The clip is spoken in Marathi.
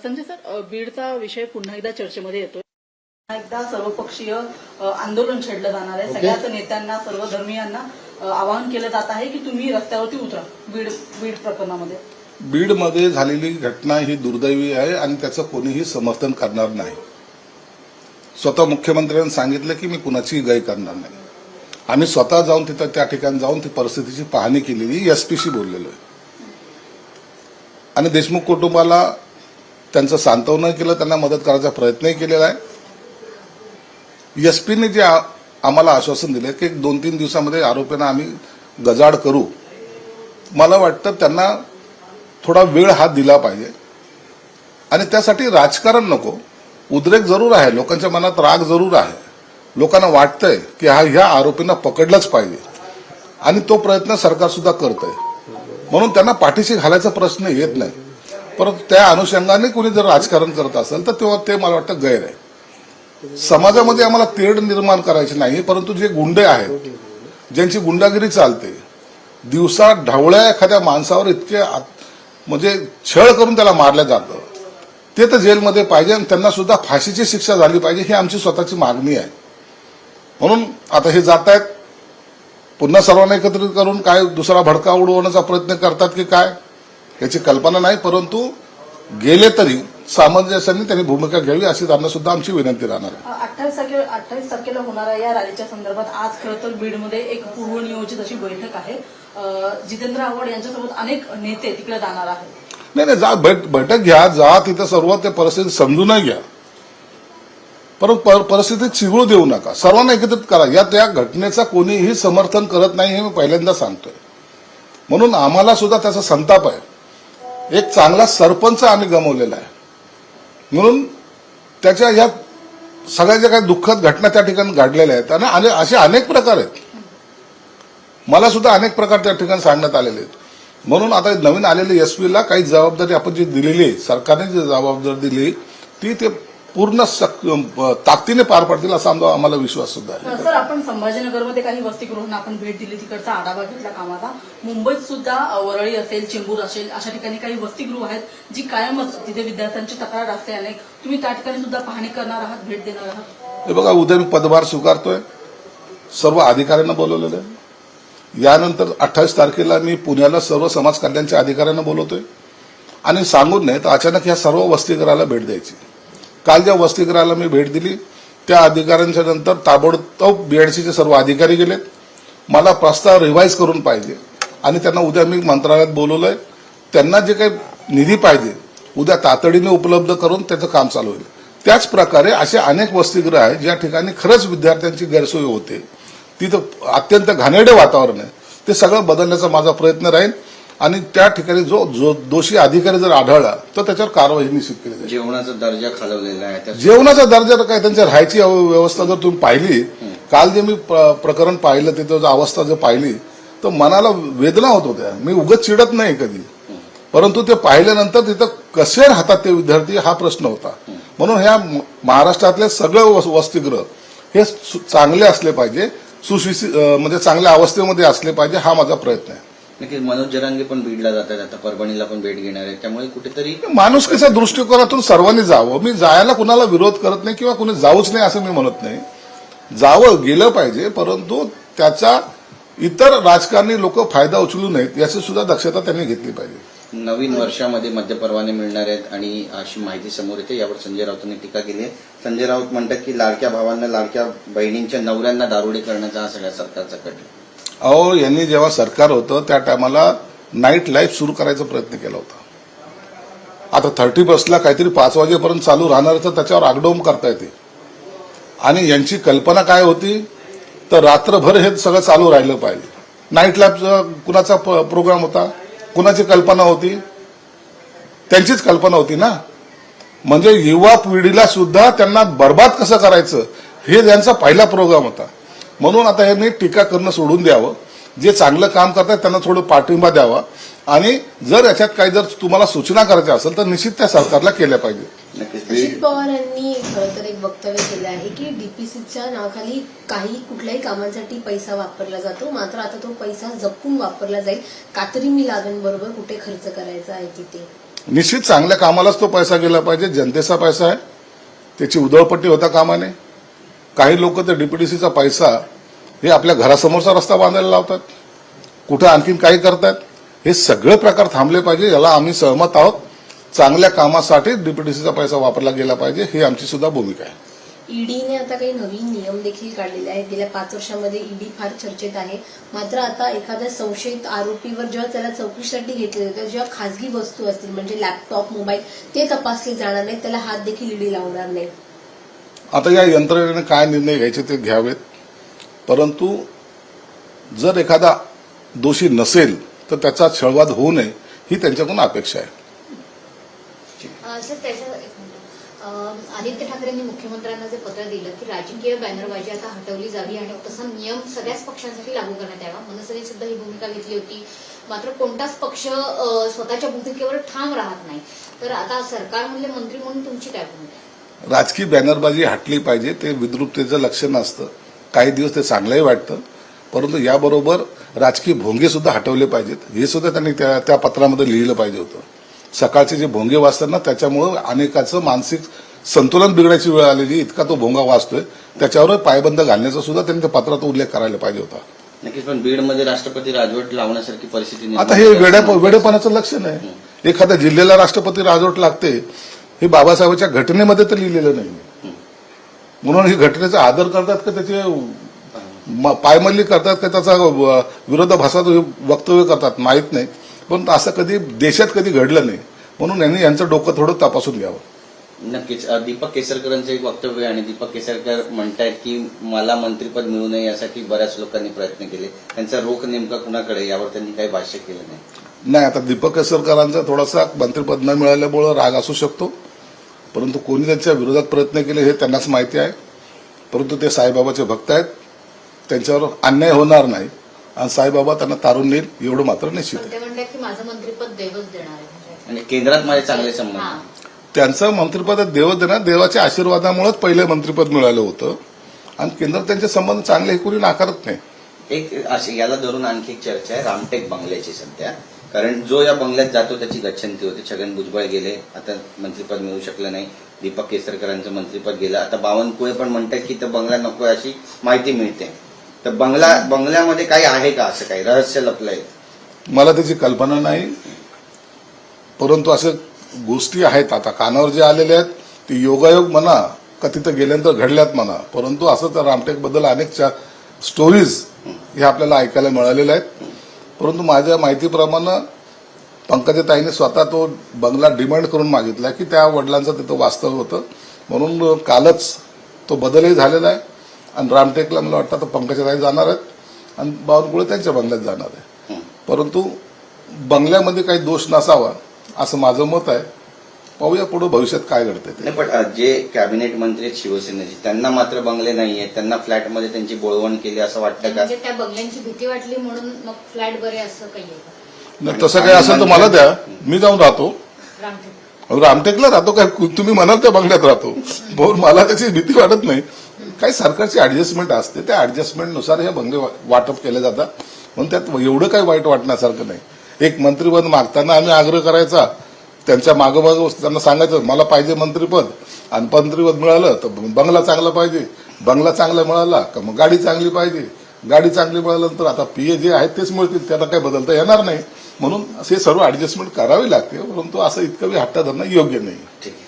संजय सर, बीडचा विषय पुन्हा एकदा चर्चेमध्ये येतोय. पुन्हा एकदा सर्वपक्षीय आंदोलन छेडलं जाणार आहे. सगळ्याच नेत्यांना, सर्व धर्मीयांना आवाहन केलं जात आहे की तुम्ही रस्त्यावरती उतरा बीड प्रकरणामध्ये. बीडमध्ये झालेली घटना ही दुर्दैवी आहे आणि त्याचं कोणीही समर्थन करणार नाही. स्वतः मुख्यमंत्र्यांनी सांगितलं की मी कुणाचीही गय करणार नाही. आम्ही स्वतः जाऊन तिथं त्या ठिकाणी जाऊन ती परिस्थितीची पाहणी केलेली, एसपीशी बोललेलो आहे आणि देशमुख कुटुंबाला त्यांचं सांत्वन केलं, त्यांना मदत करायचा प्रयत्नही केलेला आहे. एसपीने जे आम्हाला आश्वासन दिले की 2-3 दिवसामध्ये आरोपींना आम्ही गजाड करू, मला वाटतं त्यांना थोडा वेळ हा दिला पाहिजे आणि त्यासाठी राजकारण नको. उद्रेक जरूर आहे, लोकांच्या मनात राग जरूर आहे, लोकांना वाटतंय की ह्या आरोपींना पकडलंच पाहिजे आणि तो प्रयत्न सरकार सुद्धा करतंय, म्हणून त्यांना पाठीशी घालायचा प्रश्न येत नाही. परंतु त्या अनुषंगाने कोणी जर राजकारण करत असेल तर तेव्हा ते मला वाटतं गैर आहे. समाजामध्ये आम्हाला तेढ निर्माण करायची नाही, परंतु जे गुंडे आहेत, ज्यांची गुंडागिरी चालते, दिवसा ढवळ्या एखाद्या माणसावर इतके म्हणजे छळ करून त्याला मारलं जातं, ते तर जेलमध्ये पाहिजे आणि त्यांना सुद्धा फाशीची शिक्षा झाली पाहिजे, ही आमची स्वतःची मागणी आहे. म्हणून आता हे जात आहेत, पुन्हा सर्वांना एकत्रित करून काय दुसरा भडका उडवण्याचा प्रयत्न करतात की काय याची कल्पना नाही. परंतु गेले तरी सामंजस्याने त्यांनी भूमिका घ्यावी अशी त्यांना सुद्धा आमची विनंती राहणार आहे. 28 तारखेला होणाऱ्या या रॅलीच्या संदर्भात आज खरं तर बीडमध्ये एक पूर्वनियोजित अशी बैठक आहे. जितेंद्र आव्हाड यांच्यासोबत अनेक नेते तिकडे जाणार आहेत. नाही, जा बैठक घ्या, जा तिथं सर्व ते परिस्थिती समजूनही घ्या, परंतु परिस्थिती चिघळू देऊ नका. सर्वांना एकत्रित करा. या त्या घटनेचा कोणीही समर्थन करत नाही हे मी पहिल्यांदा सांगतोय. म्हणून आम्हाला सुद्धा त्याचा संताप आहे. एक चांगला सरपंच आम्ही गमावलेला आहे, म्हणून त्याच्या या सगळ्या ज्या काही दुःखद घटना त्या ठिकाणी घडलेल्या आहेत आणि असे अनेक प्रकार आहेत. मला सुद्धा अनेक प्रकार त्या ठिकाणी सांगण्यात आलेले आहेत. म्हणून आता नवीन आलेले एसपीला काही जबाबदारी आपण जी दिलेली आहे, सरकारने जी जबाबदारी दिली ती ते पूर्ण ताकदीने पार पाडतील असा आम्हाला विश्वास सुद्धा आहे. सर, आपण संभाजीनगरमध्ये काही वसतिगृहांना आपण भेट दिली, तिकडचा आढावा घेतला कामाचा. मुंबईत सुद्धा वरळी असेल, चेंबूर असेल, अशा ठिकाणी काही वसतिगृह आहेत जी कायमच तिथे विद्यार्थ्यांची तक्रार असते अनेक. तुम्ही त्या ठिकाणी सुद्धा पाहणी करणार आहात, भेट देणार आहात? हे बघा, उद्या मी पदभार स्वीकारतोय, सर्व अधिकाऱ्यांना बोलवलेलं आहे. यानंतर 28 तारखेला मी पुण्याला सर्व समाज कल्याणच्या अधिकाऱ्यांना बोलवतोय आणि सांगून नाही तर अचानक या सर्व वसतिगृहाला भेट द्यायची. काल ज्या वसतिगृहाला मी भेट दिली त्या अधिकाऱ्यांच्या नंतर ताबडतोब बीएडसीचे सर्व अधिकारी गेलेत. मला प्रस्ताव रिवाईज करून पाहिजे आणि त्यांना उद्या मी मंत्रालयात बोलवलंय. त्यांना जे काही निधी पाहिजे उद्या तातडीने उपलब्ध करून त्याचं काम चालू होईल. त्याच प्रकारे असे अनेक वसतिगृह आहेत ज्या ठिकाणी खरंच विद्यार्थ्यांची गैरसोय होते, तिथं अत्यंत घाणेरडे वातावरण आहे, ते सगळं बदलण्याचा माझा प्रयत्न राहील आणि त्या ठिकाणी जो दोषी अधिकारी जर आढळला तर त्याच्यावर कारवाई निश्चित केली जाईल. जेवणाचा दर्जा खालवलेला आहे. जेवणाचा दर्जा काय, त्यांच्या राहायची व्यवस्था जर तुम्ही पाहिली, काल जे मी प्रकरण पाहिलं तिथं अवस्था जर पाहिली तर मनाला वेदना होत होत्या. मी उगाच चिडत नाही कधी, परंतु ते पाहिल्यानंतर तिथं कसे राहतात ते विद्यार्थी हा प्रश्न होता. म्हणून ह्या महाराष्ट्रातले सगळे वसतिगृह हे चांगले असले पाहिजे, म्हणजे चांगल्या अवस्थेमध्ये असले पाहिजे, हा माझा प्रयत्न आहे. नक्कीच मनोज जरांगे पण बीडला जातात, आता परभणीला पण भेट घेणार आहे, त्यामुळे कुठेतरी माणुसकीच्या दृष्टिकोनातून सर्वांनी जावं. मी जायला कुणाला विरोध करत नाही किंवा कुणी जाऊच नाही असं मी म्हणत नाही. जावं, गेलं पाहिजे, परंतु त्याचा इतर राजकारणी लोक फायदा उचलू नयेत याची सुद्धा दक्षता त्यांनी घेतली पाहिजे. नवीन वर्षामध्ये मद्य परवाने मिळणार आहेत आणि अशी माहिती समोर येते. यावर संजय राऊतांनी टीका केली आहे. संजय राऊत म्हणतात की लाडक्या भावांना, लाडक्या बहिणींच्या नवऱ्यांना दारुडे करण्याचा हा सगळ्या सरकारचा कट. अहो, यांनी जेव्हा सरकार होतं त्या टायमाला नाईट लाईफ सुरू करायचा प्रयत्न केला होता. आता 31ला काहीतरी 5 वाजेपर्यंत चालू राहणार तर त्याच्यावर आगडोम करता येते. आणि यांची कल्पना काय होती तर रात्रभर हे सगळं चालू राहिलं पाहिजे. नाईट लाईफ कुणाचा प्रोग्राम होता, कुणाची कल्पना होती? त्यांचीच कल्पना होती ना. म्हणजे युवा पिढीला सुद्धा त्यांना बर्बाद कसं करायचं हे त्यांचा पहिला प्रोग्राम होता. म्हणून आता यांनी टीका करणं सोडून द्यावं. जे चांगलं काम करतात त्यांना थोडं पाठिंबा द्यावा आणि जर याच्यात काही जर तुम्हाला सूचना करायच्या असेल तर निश्चित त्या सरकारला केल्या पाहिजे. अजित पवार यांनी खरं तर एक वक्तव्य केलं आहे की डीपीसीच्या नावाखाली कुठल्याही कामांसाठी पैसा वापरला जातो, मात्र आता तो पैसा जपून वापरला जाईल. कातरी मिलाव्यांबरोबर कुठे खर्च करायचा आहे तिथे निश्चित चांगल्या कामालाच तो पैसा गेला पाहिजे. जनतेचा पैसा आहे, त्याची उधळपट्टी होता कामा नये. काही लोक तर डीपीडीसीचा पैसा हे आपल्या घरासमोरचा रस्ता बांधायला लावतात, कुठं आणखीन काही करतात. हे सगळे प्रकार थांबले पाहिजे, याला आम्ही सहमत आहोत. चांगल्या कामासाठी डीपीडीसीचा पैसा वापरला गेला पाहिजे, ही आमची सुद्धा भूमिका आहे. ईडीने आता काही नवीन नियम देखील काढलेले आहेत. गेल्या 5 वर्षांमध्ये ईडी फार चर्चेत आहे. मात्र आता एखाद्या संशयित आरोपीवर जेव्हा त्याला चौकशीसाठी घेतले जाते, जेव्हा खासगी वस्तू असतील म्हणजे लॅपटॉप, मोबाईल, ते तपासले जाणार नाहीत, त्याला हात देखील ईडी लावणार नाही. आता या यंत्रणेने काय निर्णय घ्यायचे ते घ्यावेत, परंतु जर एखादा दोषी नसेल तर त्याचा छळवाद होऊ नये ही त्यांच्याकडून अपेक्षा आहे. सर त्याच्या आदित्य ठाकरेंनी मुख्यमंत्र्यांना जे पत्र दिलं की राजकीय बॅनरबाजी आता हटवली जावी आणि तसा नियम सगळ्याच पक्षांसाठी लागू करण्यात यावा. मनसेने सुद्धा ही भूमिका घेतली होती. मात्र कोणताच पक्ष स्वतःच्या भूमिकेवर ठाम राहत नाही. तर आता सरकारमधले मंत्री म्हणून तुमची काय भूमिका आहे? राजकीय बॅनरबाजी हटली पाहिजे, ते विद्रुपतेचं लक्षण असतं. काही दिवस ते चांगलंही वाटतं, परंतु याबरोबर राजकीय भोंगे सुद्धा हटवले पाहिजेत. हे सुद्धा त्यांनी त्या पत्रामध्ये लिहिलं पाहिजे होतं. सकाळचे जे भोंगे वाचतात ना, त्याच्यामुळं अनेकाचं मानसिक संतुलन बिघडायची वेळ आलेली, इतका तो भोंगा वाचतोय. त्याच्यावर पायबंद घालण्याचा सुद्धा त्यांनी त्या पत्रात उल्लेख करायला पाहिजे होता. नक्कीच, पण बीडमध्ये राष्ट्रपती राजवट लावण्यासारखी परिस्थिती निर्माण आता हे झाली. वेडेपणाचं लक्षण आहे. एखाद्या जिल्ह्याला राष्ट्रपती राजवट लागते, हे बाबासाहेबांच्या घटनेमध्ये तर लिहिलेलं नाही. म्हणून ही घटनेचा आदर करतात का त्याचे पायमल्ली करतात का त्याचा विरोधाभासात वक्तव्य करतात माहीत नाही. पण असं कधी देशात कधी घडलं नाही. म्हणून यांनी यांचं डोकं थोडं तपासून घ्यावं. नक्कीच. दीपक केसरकरांचं एक वक्तव्य आहे आणि दीपक केसरकर म्हणतायत की मला मंत्रिपद मिळू नये यासाठी बऱ्याच लोकांनी प्रयत्न केले. त्यांचा रोख नेमका कुणाकडे, यावर त्यांनी काही भाष्य केलं नाही. नाही, आता दीपक केसरकरांचा थोडासा मंत्रिपद न मिळाल्यामुळे राग असू शकतो, परंतु कोणी त्यांच्या विरोधात प्रयत्न केले हे त्यांनाच माहिती आहे. परंतु ते साईबाबाचे भक्त आहेत, त्यांच्यावर अन्याय होणार नाही आणि साईबाबा त्यांना तारून नेईल एवढं मात्र निश्चित आहे. ते म्हणतात की माझं मंत्रिपद देवच देणार आहे. आणि केंद्रात माझे चांगले संबंध. हां. त्यांचं मंत्रिपद देव देणार, देवाच्या आशीर्वादामुळेच पहिलं मंत्रिपद मिळालं होतं आणि केंद्रात त्यांचे संबंध चांगले हे कोणी नाकारत नाही. एक अशी याला धरून आणखी एक चर्चा आहे रामटेक बंगल्याची सध्या. कारण जो या बंगल्यात जातो त्याची गच्छंती होते. छगन भुजबळ गेले, आता मंत्रिपद मिळू शकलं नाही. दीपक केसरकरांचं मंत्रिपद गेलं. आता बावनकुळे पण म्हणतात की तो बंगला नको अशी माहिती मिळते. तर बंगल्यामध्ये काही आहे का, असं काही रहस्य लपलंय? मला त्याची कल्पना नाही, परंतु असे गोष्टी आहेत आता कानावर जे आलेले आहेत ते योगायोग म्हणा का तिथं गेल्यानंतर घडल्यात म्हणा, परंतु असं तर रामटेक बद्दल अनेक स्टोरीज हे आपल्याला ऐकायला मिळालेल्या आहेत. परंतु माझ्या माहितीप्रमाणे पंकजाताईने स्वतः तो बंगला डिमांड करून मागितला की त्या वडिलांचं तिथं वास्तव्य होतं, म्हणून कालच तो बदलही झालेला आहे. आणि रामटेकला मला वाटतं तर पंकजाताई जाणार आहेत आणि बावनकुळे त्यांच्या बंगल्यात जाणार आहे. परंतु बंगल्यामध्ये काही दोष नसावा असं माझं मत आहे. पाहूया पुढे भविष्यात काय घडते ते. नाही, पण जे कॅबिनेट मंत्री आहेत शिवसेनेचे त्यांना मात्र बंगले नाहीये, त्यांना फ्लॅटमध्ये त्यांची बोळवण केली असं वाटतं का? म्हणजे त्या बंगल्यांची भीती वाटली म्हणून मग फ्लॅट बरे असं काही आहे का? नाही, तसं काही असेल तर मला द्या, मी जाऊन राहतो. रामटेक रामटेकला राहतो काय, तुम्ही म्हणाल त्या बंगल्यात राहतो. भाऊ मला त्याची भीती वाटत नाही. काही सरकारची ऍडजस्टमेंट असते, त्या ऍडजस्टमेंटनुसार हे बंगले वाटप केले जातात. म्हणून त्यात एवढं काही वाईट वाटण्यासारखं नाही. एक मंत्रिपद मागताना आम्ही आग्रह करायचा, त्यांच्या मागोमाग त्यांना सांगायचं मला पाहिजे मंत्रिपद, आणि मंत्रिपद मिळालं तर बंगला चांगला पाहिजे, बंगला चांगला मिळाला का मग गाडी चांगली पाहिजे, गाडी चांगली मिळाल्यानंतर आता पीए जे आहेत तेच मिळतील, त्यांना काही बदलता येणार नाही. म्हणून असे सर्व ऍडजस्टमेंट करावी लागते, परंतु असं इतकं हट्ट धरणं योग्य नाही. ठीक आहे.